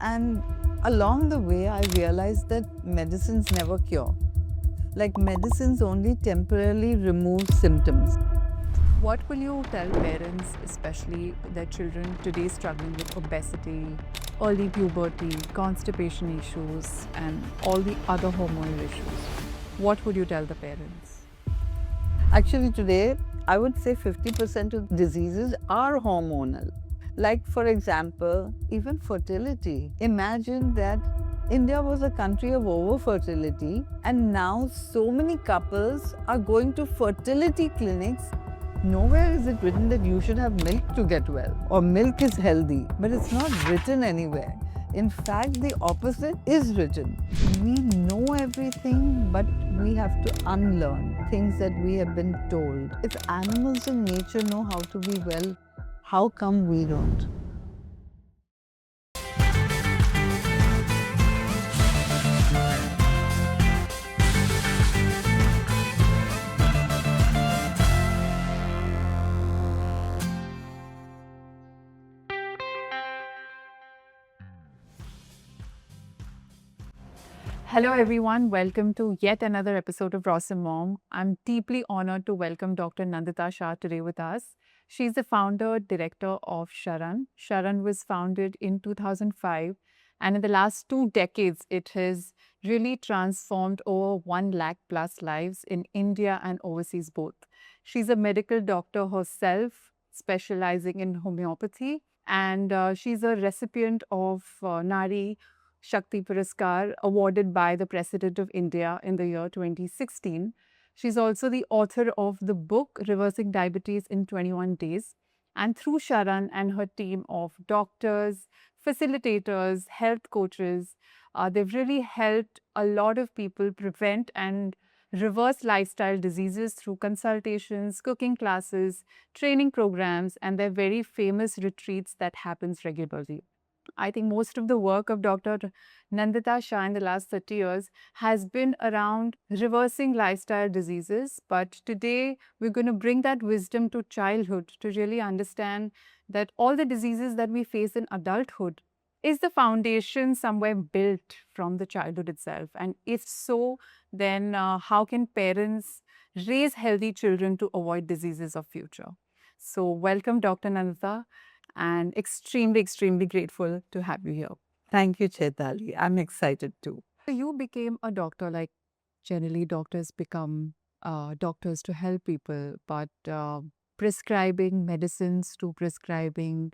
And along the way, I realized that medicines never cure. Like medicines only temporarily remove symptoms. What will you tell parents, especially their children today struggling with obesity, early puberty, constipation issues, and all the other hormonal issues? What would you tell the parents? Actually, today, I would say 50% of diseases are hormonal. Like, for example, even fertility. Imagine that India was a country of over-fertility, and now so many couples are going to fertility clinics. Nowhere is it written that you should have milk to get well or milk is healthy, but it's not written anywhere. In fact, the opposite is written. We know everything, but we have to unlearn things that we have been told. If animals in nature know how to be well, how come we don't? Hello, everyone. Welcome to yet another episode of Ross and Mom. I'm deeply honored to welcome Dr. Nandita Shah today with us. She's the founder, director of Sharan. Sharan was founded in 2005, and in the last 2 decades, it has really transformed over 1 lakh plus lives in India and overseas both. She's a medical doctor herself, specializing in homeopathy, and she's a recipient of Nari Shakti Puraskar awarded by the President of India in the year 2016. She's also the author of the book Reversing Diabetes in 21 Days. And through Sharan and her team of doctors, facilitators, health coaches, they've really helped a lot of people prevent and reverse lifestyle diseases through consultations, cooking classes, training programs, and their very famous retreats that happens regularly. I think most of the work of Dr. Nandita Shah in the last 30 years has been around reversing lifestyle diseases. But today, we're going to bring that wisdom to childhood to really understand that all the diseases that we face in adulthood, is the foundation somewhere built from the childhood itself? And if so, then how can parents raise healthy children to avoid diseases of future? So welcome, Dr. Nandita, and extremely grateful to have you here. Thank you, Chaitali. I'm excited too. So you became a doctor, like generally doctors become doctors to help people, but prescribing medicines to prescribing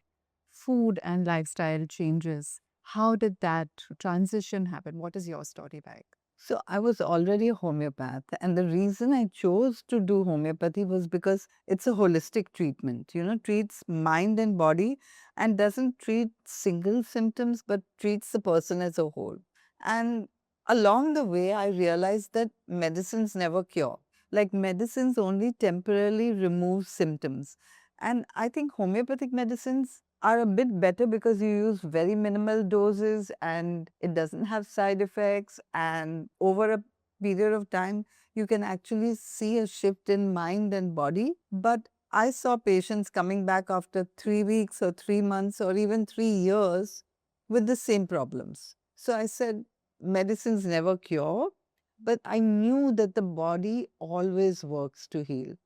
food and lifestyle changes. How did that transition happen? What is your story like? So I was already a homeopath, and the reason I chose to do homeopathy was because it's a holistic treatment, treats mind and body and doesn't treat single symptoms, but treats the person as a whole. And along the way, I realized that medicines never cure. Like medicines only temporarily remove symptoms. And I think homeopathic medicines are a bit better because you use very minimal doses and it doesn't have side effects. And over a period of time, you can actually see a shift in mind and body. But I saw patients coming back after 3 weeks or 3 months or even 3 years with the same problems. So I said, medicines never cure, but I knew that the body always works to heal.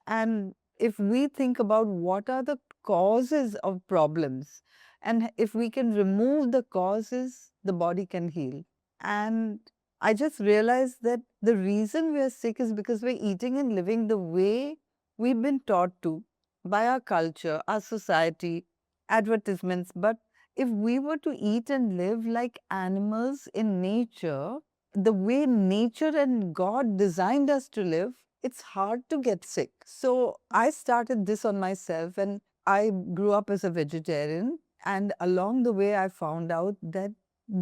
And if we think about what are the causes of problems, and if we can remove the causes, the body can heal. And I just realized that the reason we are sick is because we're eating and living the way we've been taught to by our culture, our society, advertisements. But if we were to eat and live like animals in nature, the way nature and God designed us to live, it's hard to get sick. So I started this on myself, and I grew up as a vegetarian. And along the way, I found out that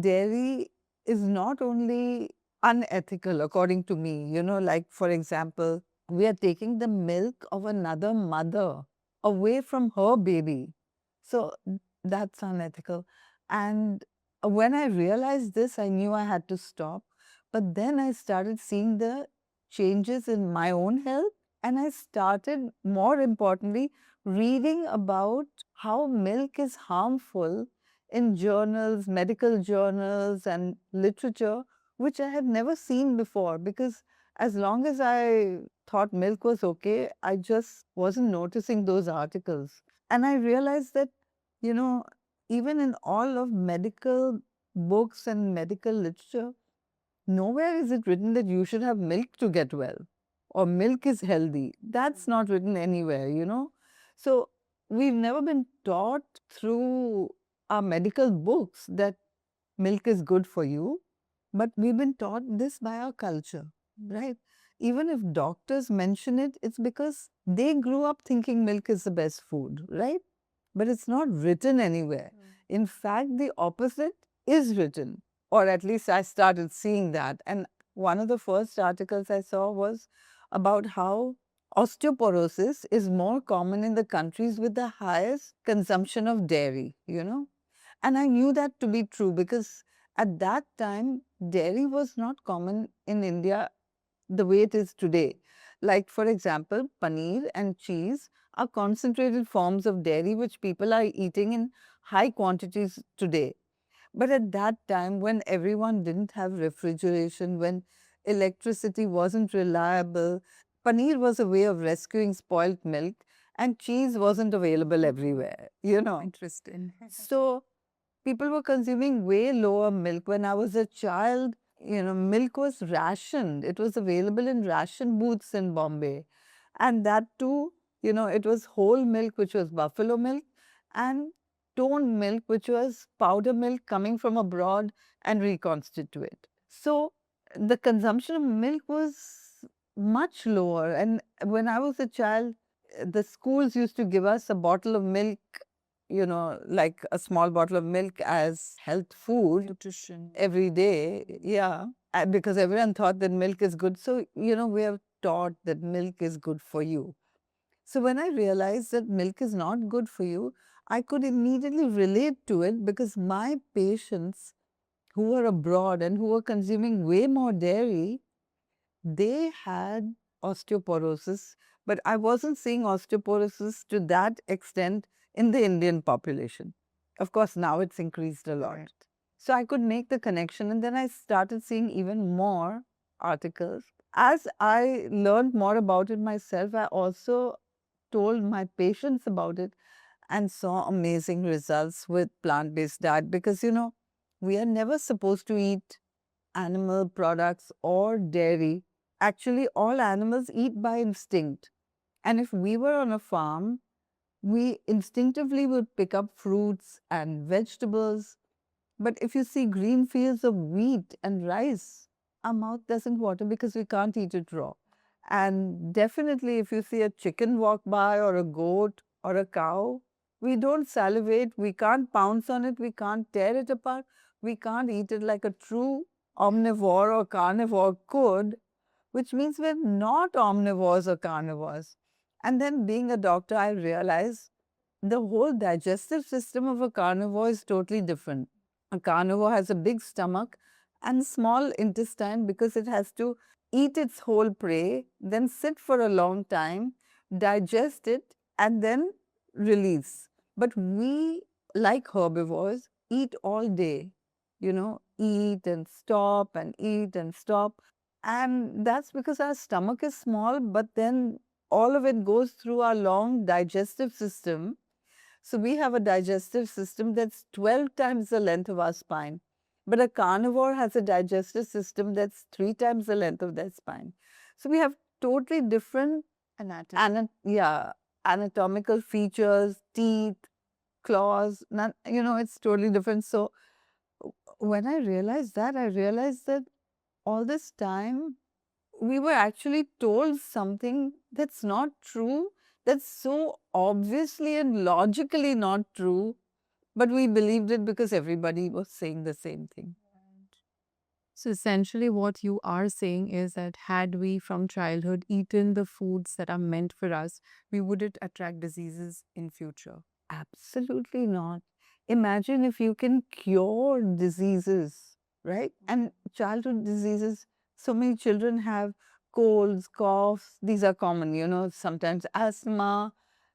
dairy is not only unethical, according to me, like for example, we are taking the milk of another mother away from her baby. So that's unethical. And when I realized this, I knew I had to stop. But then I started seeing the changes in my own health. And I started, more importantly, reading about how milk is harmful in journals, medical journals, and literature, which I had never seen before. Because as long as I thought milk was okay, I just wasn't noticing those articles. And I realized that, you know, even in all of medical books and medical literature, nowhere is it written that you should have milk to get well or milk is healthy. That's not written anywhere. So we've never been taught through our medical books that milk is good for you, but we've been taught this by our culture, right? Even if doctors mention it, it's because they grew up thinking milk is the best food, right? But it's not written anywhere. In fact, the opposite is written, or at least I started seeing that. And one of the first articles I saw was about how osteoporosis is more common in the countries with the highest consumption of dairy. And I knew that to be true because at that time, dairy was not common in India the way it is today. Like, for example, paneer and cheese are concentrated forms of dairy which people are eating in high quantities today. But at that time, when everyone didn't have refrigeration, when electricity wasn't reliable, paneer was a way of rescuing spoiled milk, and cheese wasn't available everywhere. Interesting. So people were consuming way lower milk. When I was a child, milk was rationed. It was available in ration booths in Bombay. And that too, it was whole milk, which was buffalo milk, and toned milk, which was powder milk coming from abroad and reconstituted. So the consumption of milk was much lower. And when I was a child, the schools used to give us a bottle of milk, like a small bottle of milk as health food Nutrition. every day. Yeah. Because everyone thought that milk is good. So, we are taught that milk is good for you. So when I realized that milk is not good for you, I could immediately relate to it because my patients who were abroad and who were consuming way more dairy, they had osteoporosis, but I wasn't seeing osteoporosis to that extent in the Indian population. Of course, now it's increased a lot. Right. So I could make the connection, and then I started seeing even more articles. As I learned more about it myself, I also told my patients about it and saw amazing results with plant-based diet because we are never supposed to eat animal products or dairy. Actually, all animals eat by instinct. And if we were on a farm, we instinctively would pick up fruits and vegetables. But if you see green fields of wheat and rice, our mouth doesn't water because we can't eat it raw. And definitely, if you see a chicken walk by or a goat or a cow, we don't salivate, we can't pounce on it, we can't tear it apart, we can't eat it like a true omnivore or carnivore could, which means we're not omnivores or carnivores. And then, being a doctor, I realized the whole digestive system of a carnivore is totally different. A carnivore has a big stomach and small intestine because it has to eat its whole prey, then sit for a long time, digest it, and then release. But we, like herbivores, eat all day, eat and stop and eat and stop. And that's because our stomach is small, but then all of it goes through our long digestive system. So we have a digestive system that's 12 times the length of our spine. But a carnivore has a digestive system that's 3 times the length of their spine. So we have totally different anatomical features, teeth, claws. It's totally different. So when I realized that all this time we were actually told something that's not true, that's so obviously and logically not true, but we believed it because everybody was saying the same thing. So essentially, what you are saying is that had we from childhood eaten the foods that are meant for us, we wouldn't attract diseases in future. Absolutely not. Imagine if you can cure diseases, right? And childhood diseases, so many children have colds, coughs. These are common, sometimes asthma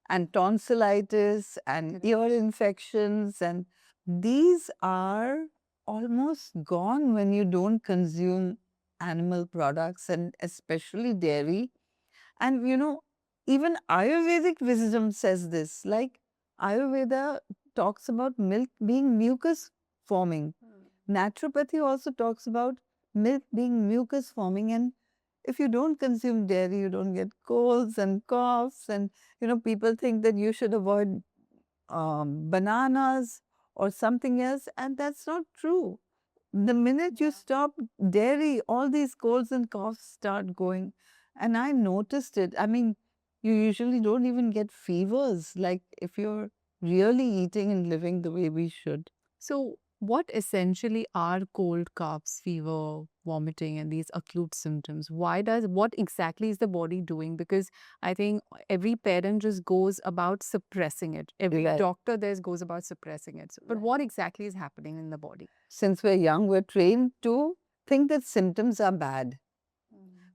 and tonsillitis and ear infections and these are almost gone when you don't consume animal products and especially dairy. And even Ayurvedic wisdom says this. Like Ayurveda talks about milk being mucus forming. Naturopathy also talks about milk being mucus forming. And if you don't consume dairy, you don't get colds and coughs. And people think that you should avoid bananas or something else, and that's not true. The minute you stop dairy, all these colds and coughs start going. And I noticed it. I mean, you usually don't even get fevers, like if you're really eating and living the way we should. So, what essentially are cold, coughs, fever, vomiting, and these acute symptoms? What exactly is the body doing? Because I think every parent just goes about suppressing it. Every Right. doctor there goes about suppressing it. But Right. what exactly is happening in the body? Since we're young, we're trained to think that symptoms are bad.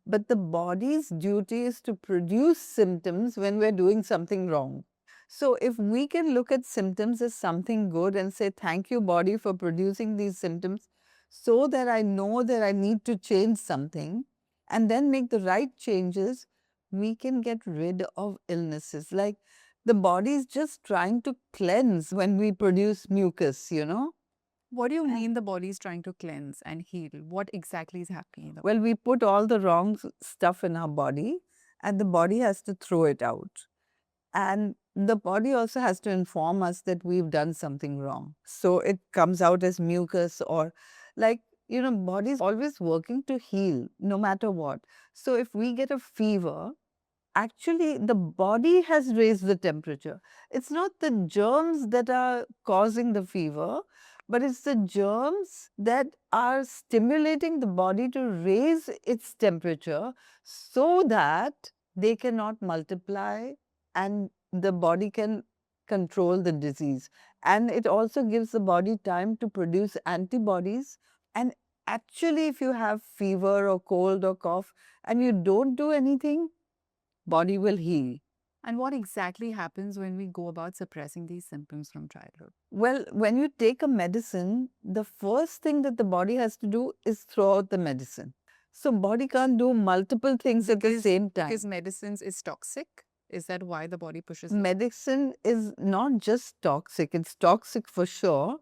But the body's duty is to produce symptoms when we're doing something wrong. So if we can look at symptoms as something good and say, thank you, body, for producing these symptoms, so that I know that I need to change something and then make the right changes, we can get rid of illnesses. Like the body is just trying to cleanse when we produce mucus. What do you mean the body is trying to cleanse and heal? What exactly is happening in the Well, we put all the wrong stuff in our body and the body has to throw it out. And the body also has to inform us that we've done something wrong. So it comes out as mucus or like, body's always working to heal no matter what. So if we get a fever, actually the body has raised the temperature. It's not the germs that are causing the fever, but it's the germs that are stimulating the body to raise its temperature so that they cannot multiply and the body can control the disease. And it also gives the body time to produce antibodies. And actually, if you have fever or cold or cough and you don't do anything, body will heal. And what exactly happens when we go about suppressing these symptoms from childhood? Well, when you take a medicine, the first thing that the body has to do is throw out the medicine. So body can't do multiple things at the same time. Because medicines is toxic? Is that why the body pushes it? Medicine is not just toxic, it's toxic for sure,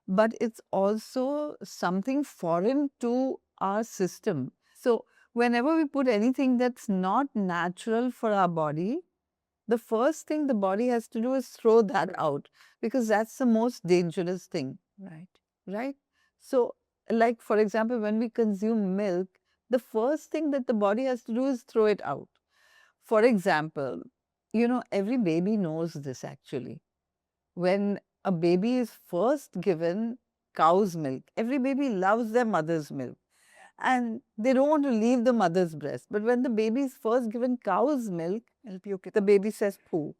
but it's also something foreign to our system. So whenever we put anything that's not natural for our body, the first thing the body has to do is throw that out because that's the most dangerous thing, Right. right? So, like for example, when we consume milk, the first thing that the body has to do is throw it out. For example, every baby knows this actually. When a baby is first given cow's milk, every baby loves their mother's milk and they don't want to leave the mother's breast. But when the baby is first given cow's milk, the baby says poo.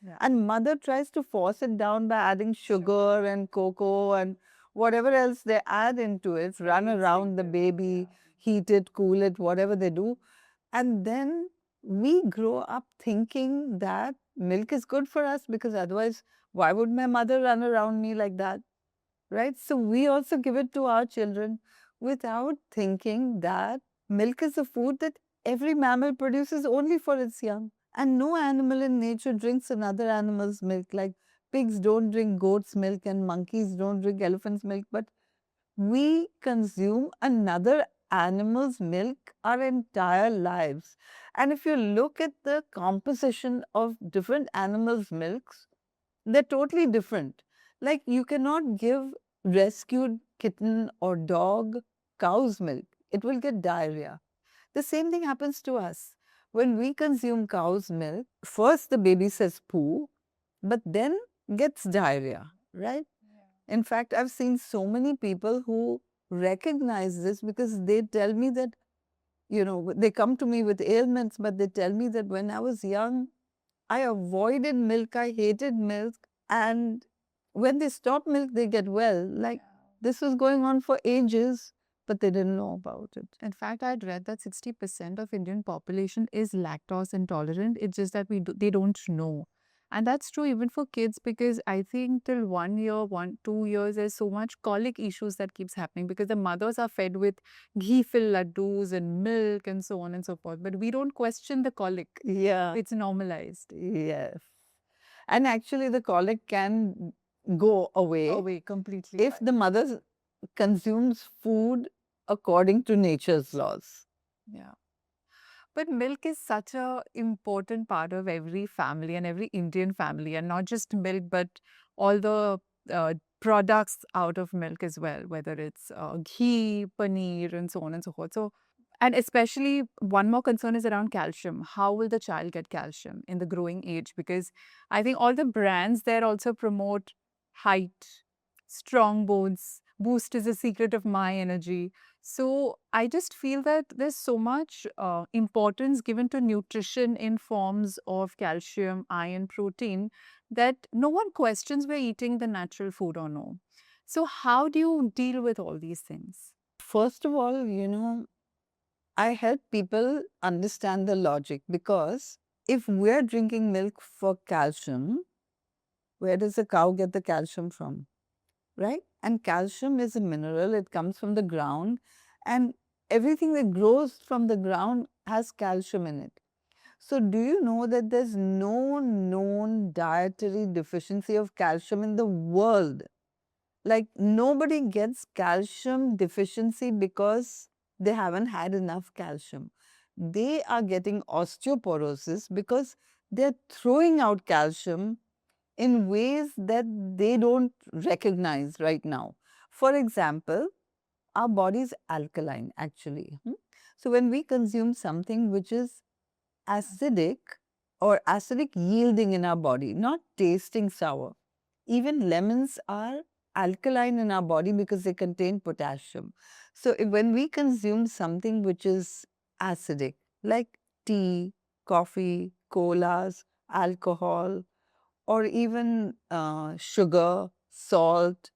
Yeah. And mother tries to force it down by adding sugar and cocoa and whatever else they add into it, run around the baby, heat it, cool it, whatever they do. And then we grow up thinking that milk is good for us because otherwise, why would my mother run around me like that? Right? So we also give it to our children without thinking that milk is a food that every mammal produces only for its young. And no animal in nature drinks another animal's milk. Like pigs don't drink goat's milk and monkeys don't drink elephant's milk, but we consume another animal's milk our entire lives. And if you look at the composition of different animals' milks, they're totally different. Like you cannot give rescued kitten or dog cow's milk. It will get diarrhea. The same thing happens to us. When we consume cow's milk, first the baby says poo, but then gets diarrhea, right? In fact, I've seen so many people who recognize this because they tell me that, they come to me with ailments, but they tell me that when I was young, I avoided milk, I hated milk. And when they stop milk, they get well. Like this was going on for ages, but they didn't know about it. In fact, I'd read that 60% of Indian population is lactose intolerant. It's just that they don't know. And that's true even for kids because I think till 1 year, 2 years, there's so much colic issues that keeps happening because the mothers are fed with ghee filled laddus and milk and so on and so forth. But we don't question the colic. Yeah. It's normalized. Yes. And actually, the colic can go away Completely. if the mother consumes food according to nature's laws. Yeah. But milk is such a important part of every family and every Indian family, and not just milk, but all the products out of milk as well, whether it's ghee, paneer, and so on and so forth. So, and especially one more concern is around calcium. How will the child get calcium in the growing age? Because I think all the brands there also promote height, strong bones, boost is a secret of my energy. So I just feel that there's so much importance given to nutrition in forms of calcium, iron, protein that no one questions we're eating the natural food or no. So how do you deal with all these things? First of all, I help people understand the logic because if we're drinking milk for calcium, where does the cow get the calcium from? Right? And calcium is a mineral, it comes from the ground, and everything that grows from the ground has calcium in it. So, do you know that there's no known dietary deficiency of calcium in the world? Like, nobody gets calcium deficiency because they haven't had enough calcium. They are getting osteoporosis because they're throwing out calcium in ways that they don't recognize right now. For example, our body is alkaline actually. So when we consume something which is acidic or acidic yielding in our body, not tasting sour, even lemons are alkaline in our body because they contain potassium. So when we consume something which is acidic, like tea, coffee, colas, alcohol, or even sugar, salt.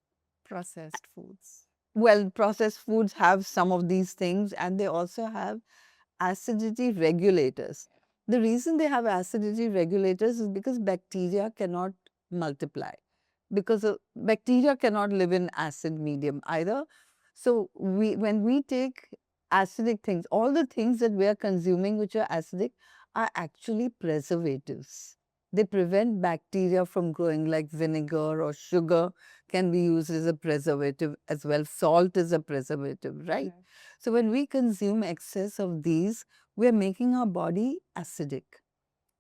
Processed foods. Well, processed foods have some of these things, and they also have acidity regulators. The reason they have acidity regulators is because bacteria cannot multiply, because bacteria cannot live in acid medium either. So when we take acidic things, all the things that we are consuming which are acidic are actually preservatives. They prevent bacteria from growing, like vinegar or sugar can be used as a preservative as well. Salt is a preservative, right? So when we consume excess of these, we are making our body acidic.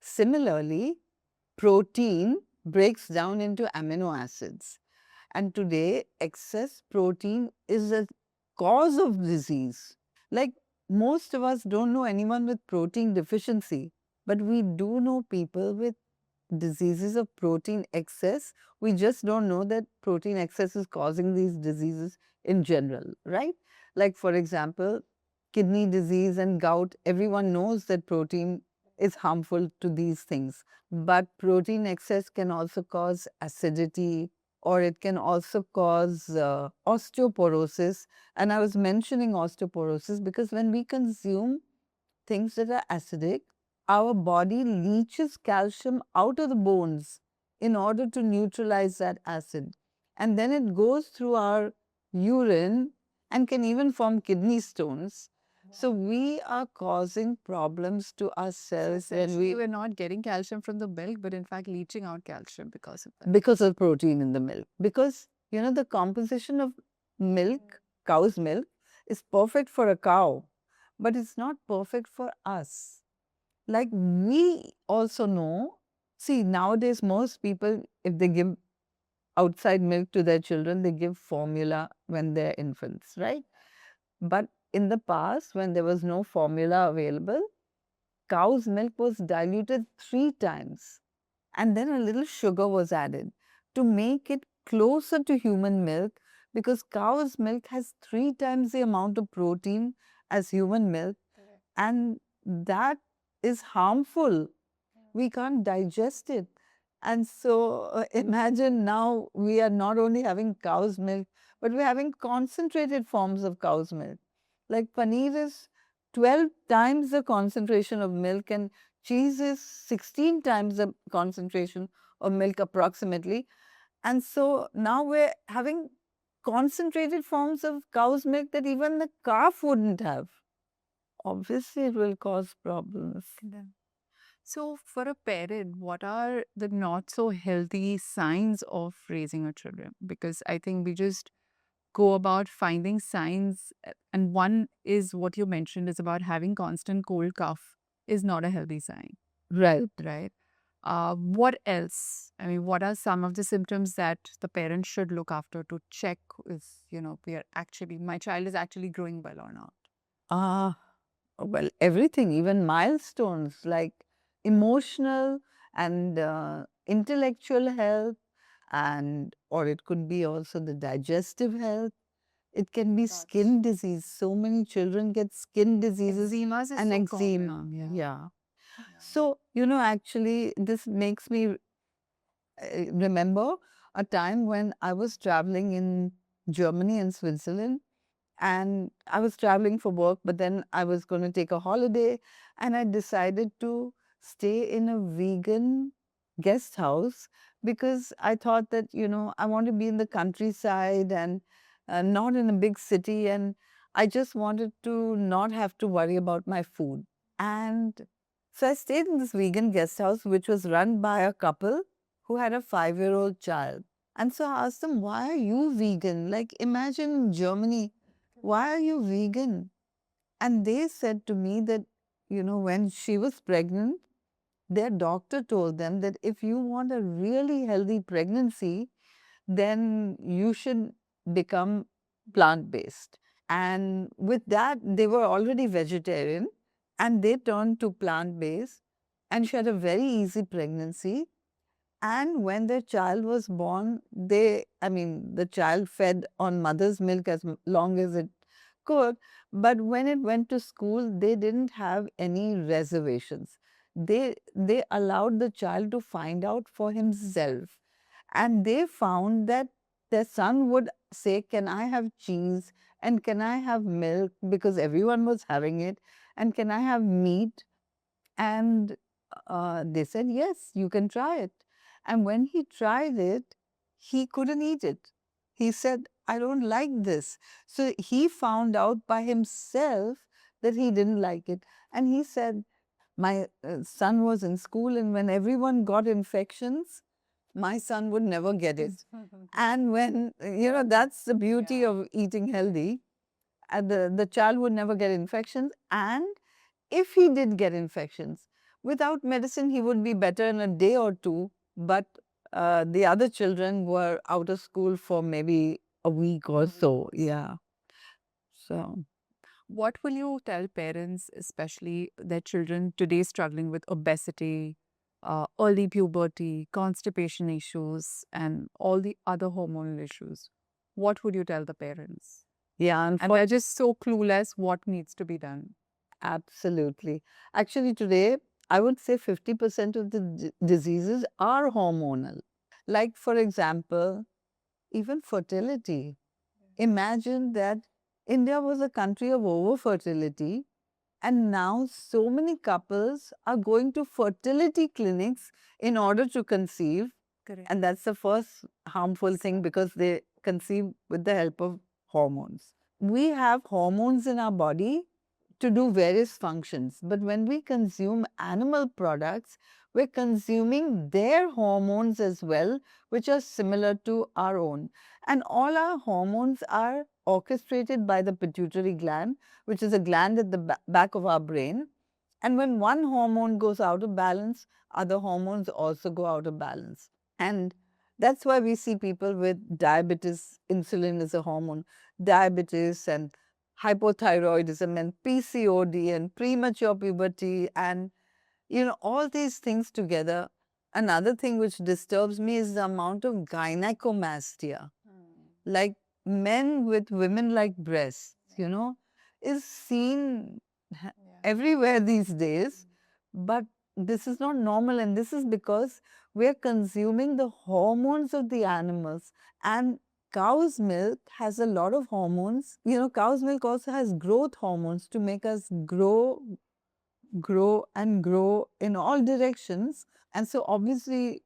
Similarly, protein breaks down into amino acids. And today, excess protein is a cause of disease. Like, most of us don't know anyone with protein deficiency, but we do know people with diseases of protein excess. We just don't know that protein excess is causing these diseases in general, right? Like, for example, kidney disease and gout, everyone knows that protein is harmful to these things. But protein excess can also cause acidity, or it can also cause osteoporosis. And I was mentioning osteoporosis because when we consume things that are acidic, our body leaches calcium out of the bones in order to neutralize that acid. And then it goes through our urine and can even form kidney stones. So we are causing problems to ourselves when Essentially, we're not getting calcium from the milk, but in fact leaching out calcium because of that. because of protein in the milk. Because the composition of milk, cow's milk, is perfect for a cow, but it's not perfect for us. Like, we also know, see, nowadays most people, if they give outside milk to their children, they give formula when they're infants, right? But in the past, when there was no formula available, cow's milk was diluted 3 times, and then a little sugar was added to make it closer to human milk, because cow's milk has 3 times the amount of protein as human milk, and that is harmful. We can't digest it. And so imagine now we are not only having cow's milk, but we're having concentrated forms of cow's milk. Like paneer is 12 times the concentration of milk, and cheese is 16 times the concentration of milk approximately. And so now we're having concentrated forms of cow's milk that even the calf wouldn't have. Obviously, it will cause problems. So, for a parent, what are the not so healthy signs of raising a children? Because I think we just go about finding signs, and one is what you mentioned is about having constant cold cough is not a healthy sign, Right. right? What else? I mean, what are some of the symptoms that the parent should look after to check if, we are actually, my child is actually growing well or not? Ah, well, everything, even milestones like emotional and intellectual health, and or it could be also the digestive health. It can be skin disease. So many children get skin diseases Eczema is and so eczema. common. Yeah. Yeah. So, actually, this makes me remember a time when I was traveling in Germany and Switzerland, and I was traveling for work, but then I was going to take a holiday, and I decided to stay in a vegan guest house because I thought that, I want to be in the countryside and not in a big city, and I just wanted to not have to worry about my food. And so I stayed in this vegan guest house, which was run by a couple who had a 5-year-old child. And so I asked them, why are you vegan? Like, imagine in Germany, why are you vegan? And they said to me that, when she was pregnant, their doctor told them that if you want a really healthy pregnancy, then you should become plant based. And with that, they were already vegetarian and they turned to plant based. And she had a very easy pregnancy. And when their child was born, the child fed on mother's milk as long as it could. But when it went to school, they didn't have any reservations. They allowed the child to find out for himself. And they found that their son would say, can I have cheese? And can I have milk? Because everyone was having it. And can I have meat? And they said, yes, you can try it. And when he tried it, he couldn't eat it. He said, I don't like this. So he found out by himself that he didn't like it. And he said, my son was in school, and when everyone got infections, my son would never get it. And when, that's the beauty Yeah. of eating healthy. And the child would never get infections. And if he did get infections, without medicine, he would be better in a day or two. But the other children were out of school for maybe a week or so. Yeah. So, What will you tell parents, especially their children today struggling with obesity, early puberty, constipation issues, and all the other hormonal issues? What would you tell the parents? yeah, And they're just so clueless what needs to be done. absolutely. Actually, today, I would say 50% of the diseases are hormonal. Like, for example, even fertility. Imagine that India was a country of over-fertility, and now so many couples are going to fertility clinics in order to conceive. Correct. And that's the first harmful thing because they conceive with the help of hormones. We have hormones in our body to do various functions, but when we consume animal products, we're consuming their hormones as well, which are similar to our own. And all our hormones are orchestrated by the pituitary gland, which is a gland at the back of our brain. And when one hormone goes out of balance, other hormones also go out of balance. And that's why we see people with diabetes, insulin is a hormone, diabetes and hypothyroidism and PCOD and premature puberty and all these things together. Another thing which disturbs me is the amount of gynecomastia. Like men with women like breasts, is seen everywhere these days. But this is not normal, and this is because we're consuming the hormones of the animals. And cow's milk has a lot of hormones. Cow's milk also has growth hormones to make us grow grow and grow in all directions. And so, obviously,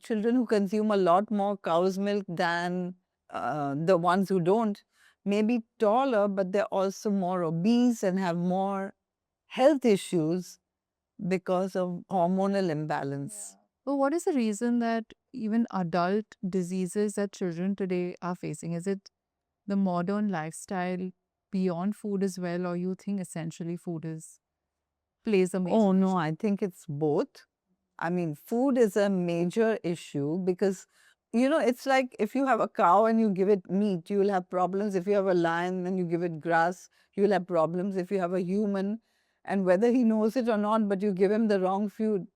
children who consume a lot more cow's milk than the ones who don't may be taller, but they're also more obese and have more health issues because of hormonal imbalance. But what is the reason that even adult diseases that children today are facing? Is it the modern lifestyle beyond food as well, or you think essentially food is plays a major Oh, no, issue? I think it's both. I mean, food is a major issue because, it's like if you have a cow and you give it meat, you'll have problems. If you have a lion and you give it grass, you'll have problems. If you have a human, and whether he knows it or not, but you give him the wrong food,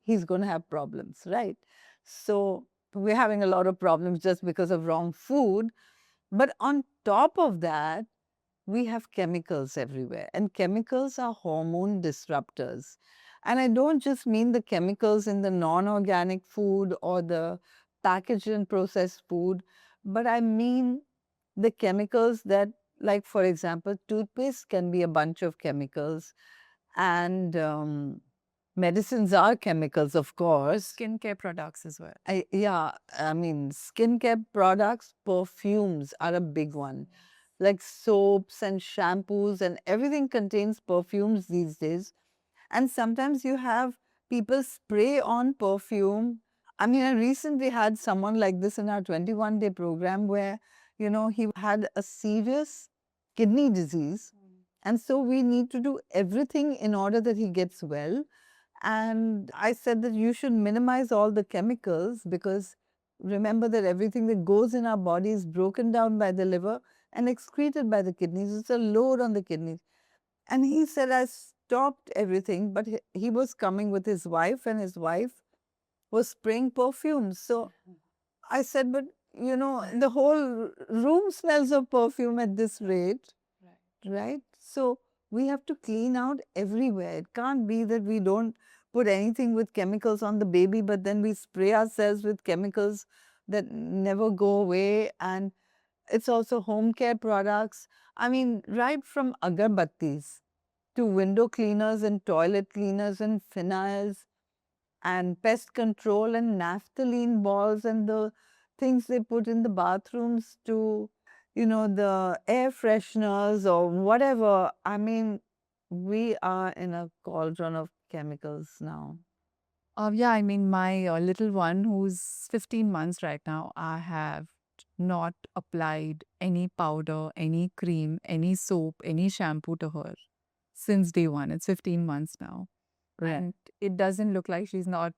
he's going to have problems, right? So we're having a lot of problems just because of wrong food. But on top of that, we have chemicals everywhere, and chemicals are hormone disruptors. And I don't just mean the chemicals in the non organic food or the packaged and processed food, but I mean the chemicals that, like, for example, toothpaste can be a bunch of chemicals, and medicines are chemicals, of course. Skincare products as well. Yeah, I mean, skincare products, perfumes are a big one. Like soaps and shampoos and everything contains perfumes these days. And sometimes you have people spray on perfume. I mean, I recently had someone like this in our 21-day program where, he had a serious kidney disease. And so we need to do everything in order that he gets well. And I said that you should minimize all the chemicals because remember that everything that goes in our body is broken down by the liver and excreted by the kidneys. It's a load on the kidneys. And he said, I stopped everything, but he was coming with his wife, and his wife was spraying perfume. So I said, but the whole room smells of perfume at this rate, right? So we have to clean out everywhere. It can't be that we don't put anything with chemicals on the baby, but then we spray ourselves with chemicals that never go away. And it's also home care products. I mean, right from agarbattis to window cleaners and toilet cleaners and phenyls and pest control and naphthalene balls and the things they put in the bathrooms to, the air fresheners or whatever. I mean, we are in a cauldron of chemicals now. Yeah, I mean, my little one who's 15 months right now, I have not applied any powder, any cream, any soap, any shampoo to her since day one. It's 15 months now. Right. And it doesn't look like she's not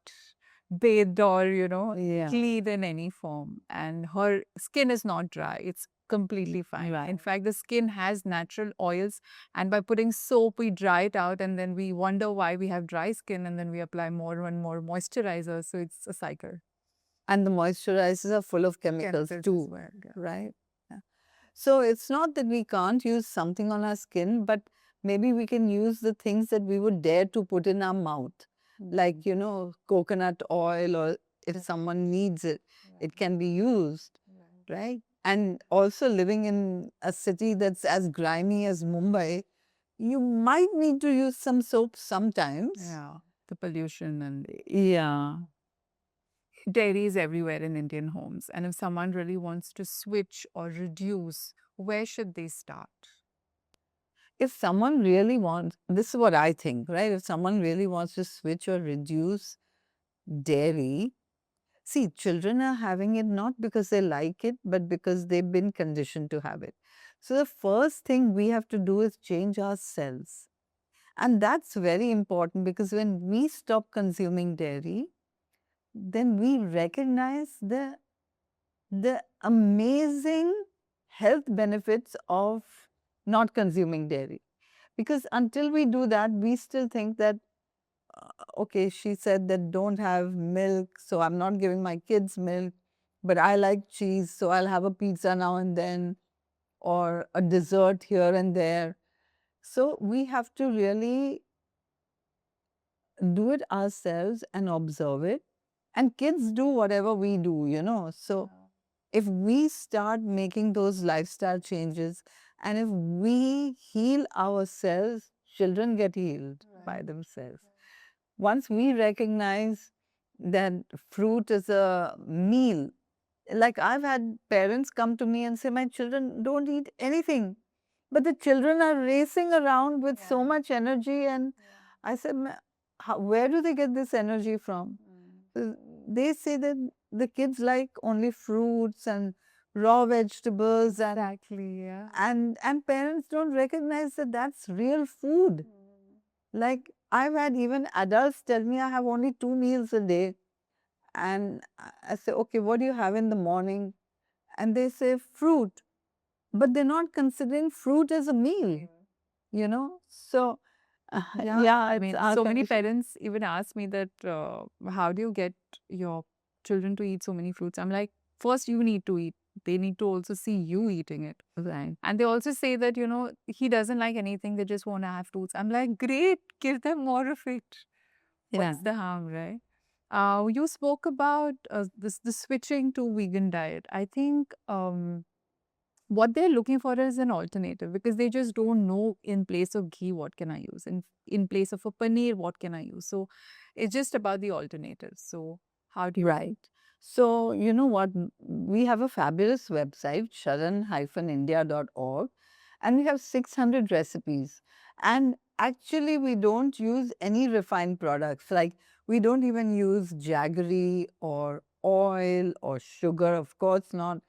bathed or, Yeah. clean in any form. And her skin is not dry. It's completely fine. In Right. fact, the skin has natural oils. And by putting soap, we dry it out. And then we wonder why we have dry skin. And then we apply more and more moisturizer. So it's a cycle. And the moisturizers are full of chemicals Chemicals as too, well, yeah. right? Yeah. So it's not that we can't use something on our skin, but maybe we can use the things that we would dare to put in our mouth, like, coconut oil, or if someone needs it, it can be used, right? And also living in a city that's as grimy as Mumbai, you might need to use some soap sometimes. Yeah, the pollution and Yeah. dairy is everywhere in Indian homes. And if someone really wants to switch or reduce, where should they start? If someone really wants, this is what I think, right? If someone really wants to switch or reduce dairy, see, children are having it not because they like it, but because they've been conditioned to have it. So the first thing we have to do is change ourselves. And that's very important because when we stop consuming dairy, then we recognize the amazing health benefits of not consuming dairy. Because until we do that, we still think that, okay, she said that don't have milk, so I'm not giving my kids milk, but I like cheese, so I'll have a pizza now and then, or a dessert here and there. So we have to really do it ourselves and observe it. And kids do whatever we do. So if we start making those lifestyle changes and if we heal ourselves children get healed by themselves. Once we recognize that fruit is a meal, like I've had parents come to me and say, my children don't eat anything, but the children are racing around with so much energy. And I said, where do they get this energy from? They say that the kids like only fruits and raw vegetables, Exactly, yeah. and parents don't recognize that that's real food. Like I've had even adults tell me I have only 2 meals a day. And I say, okay, what do you have in the morning? And they say fruit, but they're not considering fruit as a meal, you know? So, yeah, I it's mean, our so many condition. parents even ask me that, how do you get your children to eat so many fruits? I'm like, first you need to eat. They need to also see you eating it. Right. And they also say that, he doesn't like anything, they just want to have fruits. I'm like, great, give them more of it. Yeah. What's the harm, right? You spoke about the switching to vegan diet. I think what they're looking for is an alternative because they just don't know in place of ghee what can I use, in place of a paneer what can I use. So it's just about the alternatives. So how do you Right. So, you know what? We have a fabulous website, sharan-india.org, and we have 600 recipes. And actually, we don't use any refined products. Like, we don't even use jaggery or oil or sugar, of course not,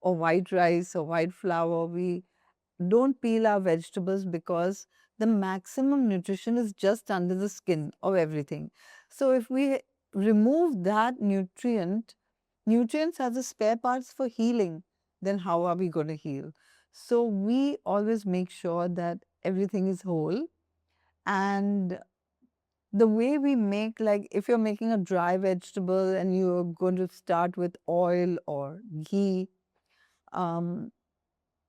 or white rice or white flour. We don't peel our vegetables because the maximum nutrition is just under the skin of everything. So if we remove that nutrients are the spare parts for healing, then how are we going to heal? So we always make sure that everything is whole. And the way we make, like if you're making a dry vegetable and you're going to start with oil or ghee, um,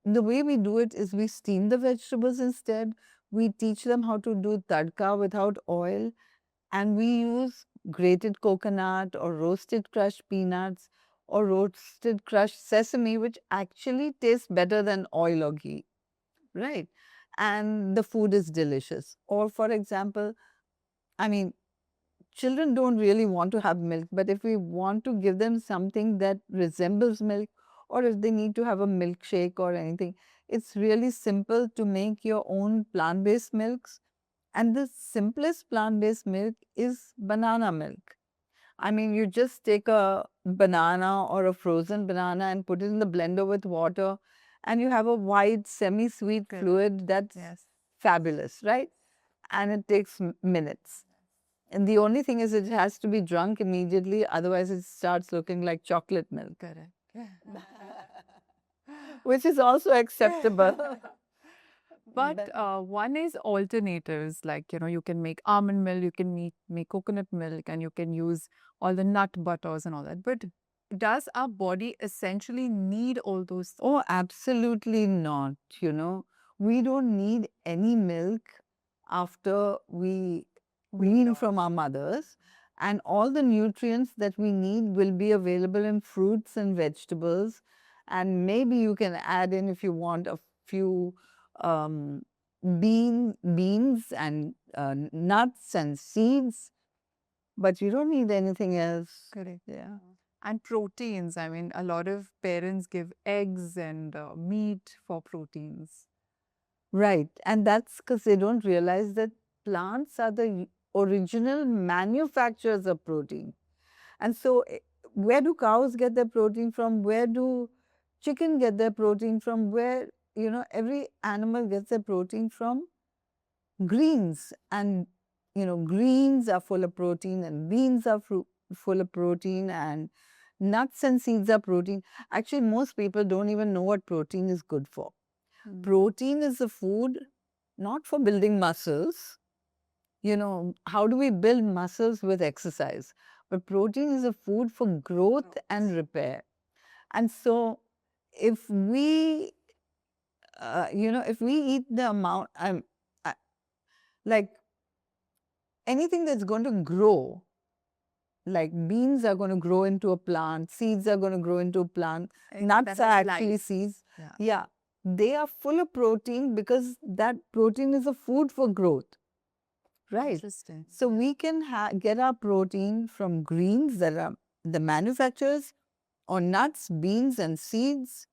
the way we do it is we steam the vegetables instead. We teach them how to do tadka without oil, and we use grated coconut or roasted crushed peanuts or roasted crushed sesame, which actually tastes better than oil or ghee, right? And the food is delicious. Or, for example, I mean, children don't really want to have milk, but if we want to give them something that resembles milk, or if they need to have a milkshake or anything, it's really simple to make your own plant-based milks. And the simplest plant-based milk is banana milk. I mean, you just take a banana or a frozen banana and put it in the blender with water, and you have a white, semi-sweet Correct. fluid that's Yes. fabulous, right? And it takes minutes. And the only thing is it has to be drunk immediately, otherwise it starts looking like chocolate milk, Correct. which is also acceptable. But one is alternatives, like, you can make almond milk, you can make coconut milk, and you can use all the nut butters and all that. But does our body essentially need all those? Oh, absolutely not. You know, we don't need any milk after we wean from our mothers. And all the nutrients that we need will be available in fruits and vegetables. And maybe you can add in, if you want, a few um, beans and nuts and seeds, but you don't need anything else. Correct. Yeah. And proteins. I mean, a lot of parents give eggs and meat for proteins. Right. And that's because they don't realize that plants are the original manufacturers of protein. And so, where do cows get their protein from? Where do chicken get their protein from? Where, every animal gets their protein from greens. And, greens are full of protein, and beans are full of protein, and nuts and seeds are protein. Actually, most people don't even know what protein is good for. Protein is a food not for building muscles. How do we build muscles with exercise? But protein is a food for growth and repair. And so, if we, if we eat the amount, I- like anything that's going to grow, like beans are going to grow into a plant, seeds are going to grow into a plant, nuts That are has actually life. seeds. Yeah. Yeah. they are full of protein because that protein is a food for growth. Right. Interesting. So we can get our protein from greens that are the manufacturers, or nuts, beans, and seeds,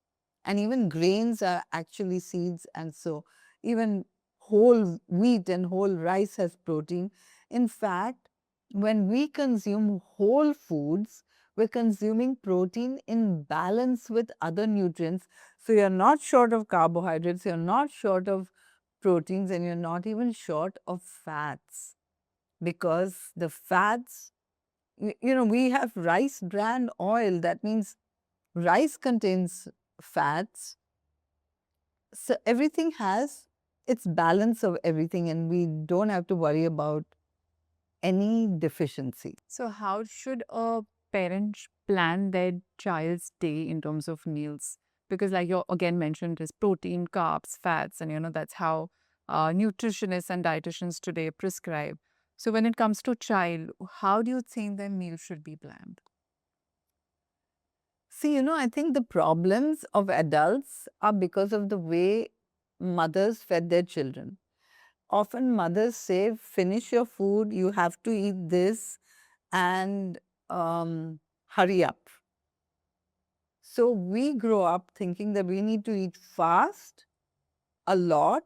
and even grains are actually seeds. And so even whole wheat and whole rice has protein. In fact, when we consume whole foods, we're consuming protein in balance with other nutrients. So you're not short of carbohydrates, you're not short of proteins, and you're not even short of fats, because the fats, we have rice bran oil. That means rice contains fats. So everything has its balance of everything, and we don't have to worry about any deficiency. So, how should a parent plan their child's day in terms of meals? Because, like you again mentioned, is protein, carbs, fats, and that's how nutritionists and dietitians today prescribe. So, when it comes to child, how do you think their meal should be planned? See, I think the problems of adults are because of the way mothers fed their children. Often mothers say, finish your food, you have to eat this, and hurry up. So we grow up thinking that we need to eat fast, a lot,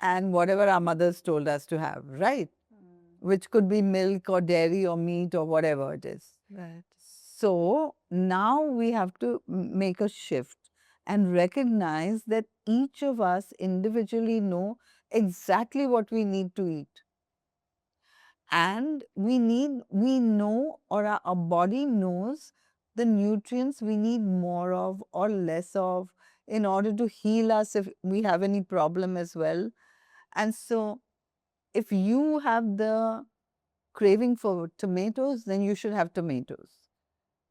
and whatever our mothers told us to have, right? Which could be milk or dairy or meat or whatever it is. Right. So now we have to make a shift and recognize that each of us individually know exactly what we need to eat. And we know, or our body knows the nutrients we need more of or less of in order to heal us if we have any problem as well. And so if you have the craving for tomatoes, then you should have tomatoes.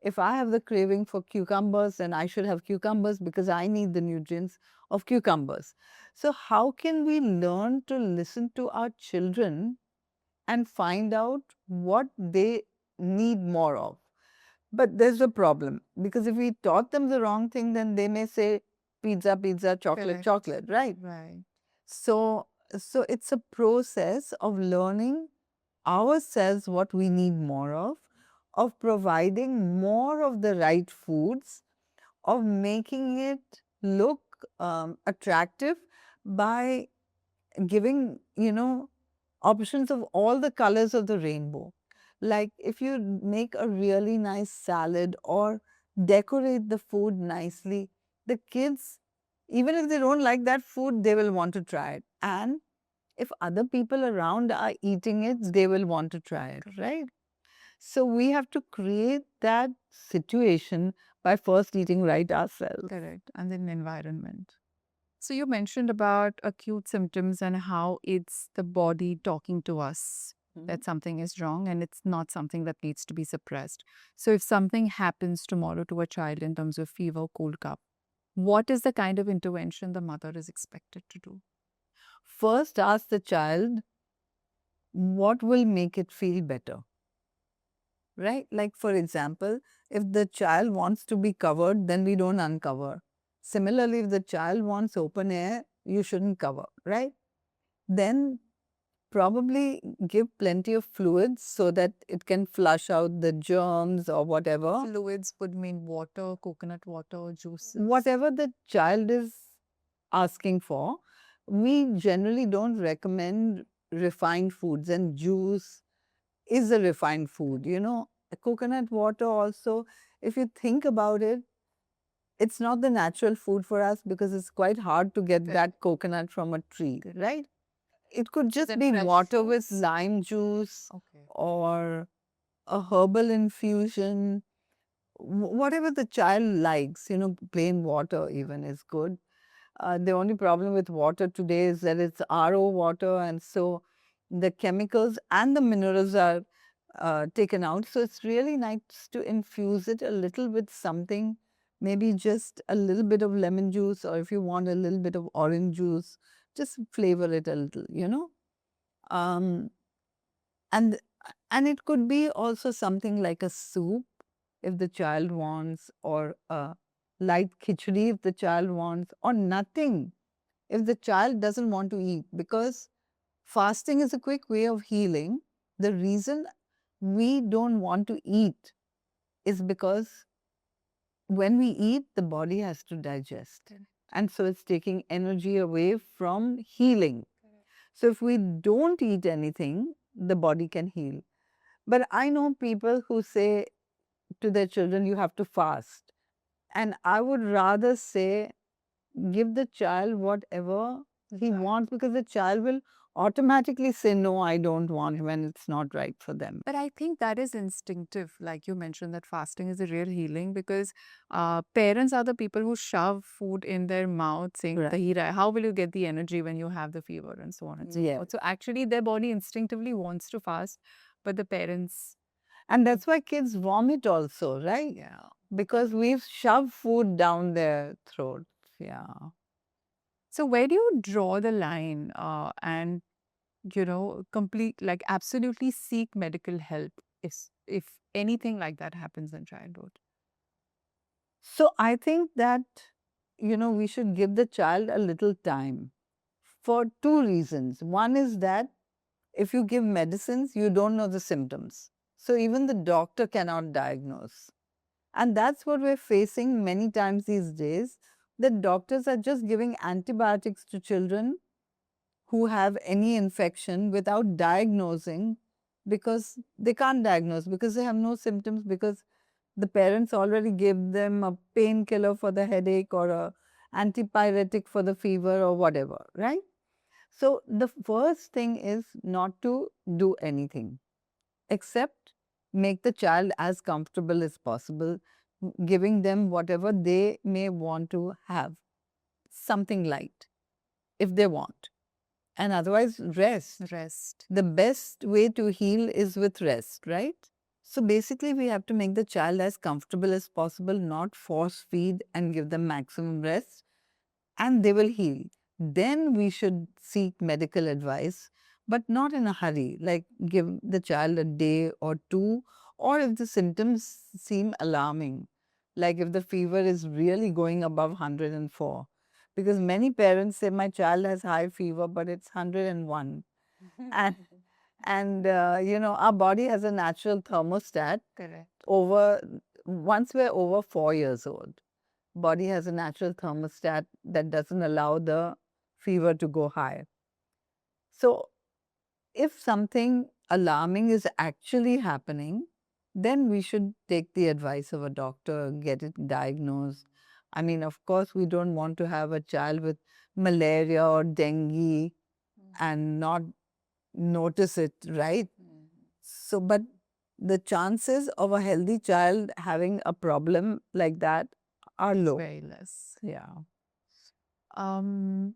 If I have the craving for cucumbers, then I should have cucumbers because I need the nutrients of cucumbers. So how can we learn to listen to our children and find out what they need more of? But there's a problem, because if we taught them the wrong thing, then they may say pizza, pizza, chocolate, Correct. chocolate, right? Right. So it's a process of learning ourselves what we need more of providing more of the right foods, of making it look attractive by giving, options of all the colors of the rainbow. Like if you make a really nice salad or decorate the food nicely, the kids, even if they don't like that food, they will want to try it. And if other people around are eating it, they will want to try it, right? So we have to create that situation by first eating right ourselves. Correct. And then environment. So you mentioned about acute symptoms and how it's the body talking to us that something is wrong and it's not something that needs to be suppressed. So if something happens tomorrow to a child in terms of fever, cold, cough, what is the kind of intervention the mother is expected to do? First, ask the child what will make it feel better, right? Like, for example, if the child wants to be covered, then we don't uncover. Similarly, if the child wants open air, you shouldn't cover, right? Then probably give plenty of fluids so that it can flush out the germs or whatever. Fluids would mean water, coconut water, juices. Whatever the child is asking for. We generally don't recommend refined foods, and juice is a refined food. Coconut water also, if you think about it, it's not the natural food for us because it's quite hard to get that coconut from a tree, right? It could just Then be fresh water with fruits? lime juice Okay. or a herbal infusion, whatever the child likes, plain water even is good. The only problem with water today is that it's RO water, and so the chemicals and the minerals are taken out. So it's really nice to infuse it a little with something, maybe just a little bit of lemon juice, or if you want a little bit of orange juice, just flavor it a little. Um, and and it could be also something like a soup if the child wants, or light khichdi if the child wants, or nothing if the child doesn't want to eat, because fasting is a quick way of healing. The reason we don't want to eat is because when we eat, the body has to digest. Correct. And so it's taking energy away from healing. So if we don't eat anything, the body can heal. But I know people who say to their children, you have to fast. And I would rather say, give the child whatever he wants, because the child will automatically say, no, I don't want, when it's not right for them. But I think that is instinctive. Like you mentioned, that fasting is a real healing because parents are the people who shove food in their mouth saying, Right. "Dahi raha, how will you get the energy when you have the fever?" and so on and so Yeah. forth. So actually, their body instinctively wants to fast, but the parents, And that's why kids vomit also, right? yeah. Because we've shoved food down their throats. Yeah. So where do you draw the line and complete, like, absolutely seek medical help if anything like that happens in childhood? So I think that, we should give the child a little time for two reasons. One is that if you give medicines, you don't know the symptoms. So even the doctor cannot diagnose. And that's what we're facing many times these days. The doctors are just giving antibiotics to children who have any infection without diagnosing, because they can't diagnose, because they have no symptoms, because the parents already gave them a painkiller for the headache or a antipyretic for the fever or whatever, right? So the first thing is not to do anything except make the child as comfortable as possible, giving them whatever they may want to have, something light if they want. And otherwise, rest. Rest. The best way to heal is with rest, right? So basically, we have to make the child as comfortable as possible, not force feed and give them maximum rest, and they will heal. Then we should seek medical advice, but not in a hurry, like give the child a day or two, or if the symptoms seem alarming, like if the fever is really going above 104. Because many parents say, my child has high fever, but it's 101. And our body has a natural thermostat. Correct. Once we're over 4 years old, body has a natural thermostat that doesn't allow the fever to go high. So if something alarming is actually happening, then we should take the advice of a doctor, get it diagnosed. I mean, of course, we don't want to have a child with malaria or dengue and not notice it, right? So, but the chances of a healthy child having a problem like that are low. Very less. Yeah. And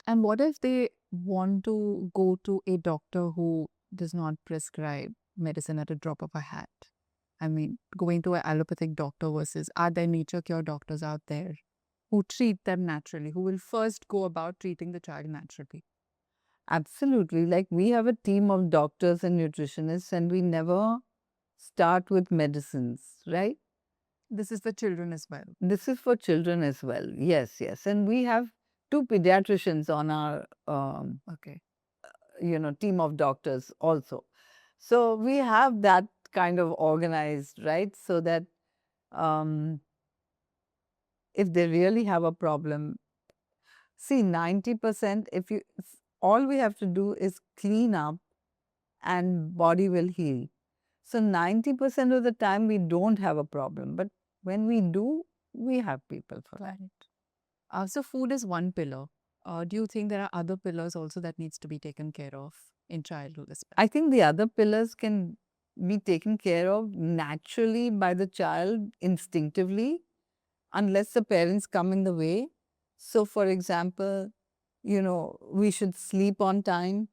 what if they want to go to a doctor who does not prescribe medicine at a drop of a hat? I mean, going to an allopathic doctor versus, are there nature cure doctors out there who treat them naturally, who will first go about treating the child naturally? Absolutely. Like, we have a team of doctors and nutritionists, and we never start with medicines, right? This is for children as well. This is for children as well. Yes, yes. And we have 2 pediatricians on our Okay. team of doctors also. So we have that kind of organized, right? So that if they really have a problem, see, 90%, all we have to do is clean up and body will heal. So 90% of the time we don't have a problem, but when we do, we have people for that. So food is one pillar. Do you think there are other pillars also that needs to be taken care of in childhood especially? I think the other pillars can be taken care of naturally by the child instinctively, unless the parents come in the way. So, for example, we should sleep on time.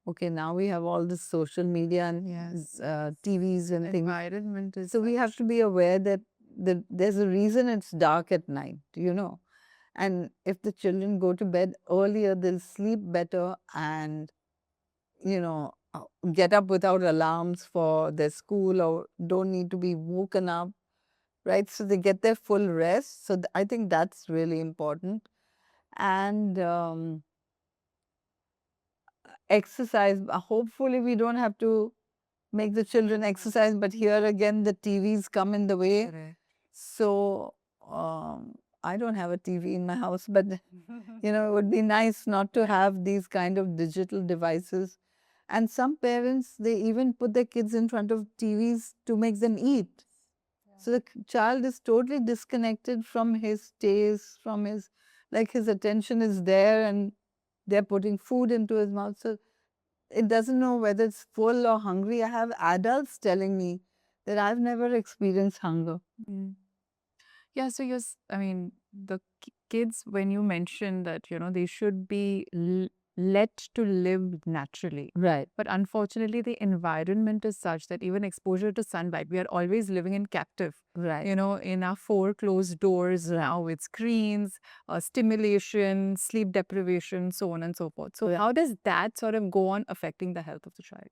Okay, now we have all this social media and Yes. TVs and things. Environment is So we have to be aware that there's a reason it's dark at night, And if the children go to bed earlier, they'll sleep better and, get up without alarms for their school or don't need to be woken up, right? So they get their full rest. So I think that's really important. And exercise. Hopefully, we don't have to make the children exercise, but here again, the TVs come in the way. Correct. So I don't have a TV in my house, but it would be nice not to have these kind of digital devices. And some parents, they even put their kids in front of TVs to make them eat. So the child is totally disconnected from his taste, from his, like his attention is there and they're putting food into his mouth. So it doesn't know whether it's full or hungry. I have adults telling me that I've never experienced hunger. Mm. Yeah, so I mean, the kids, when you mentioned that, they should be let to live naturally. Right. But unfortunately, the environment is such that even exposure to sunlight, we are always living in captive. Right. In our four closed doors now with screens, stimulation, sleep deprivation, so on and so forth. So, how does that sort of go on affecting the health of the child?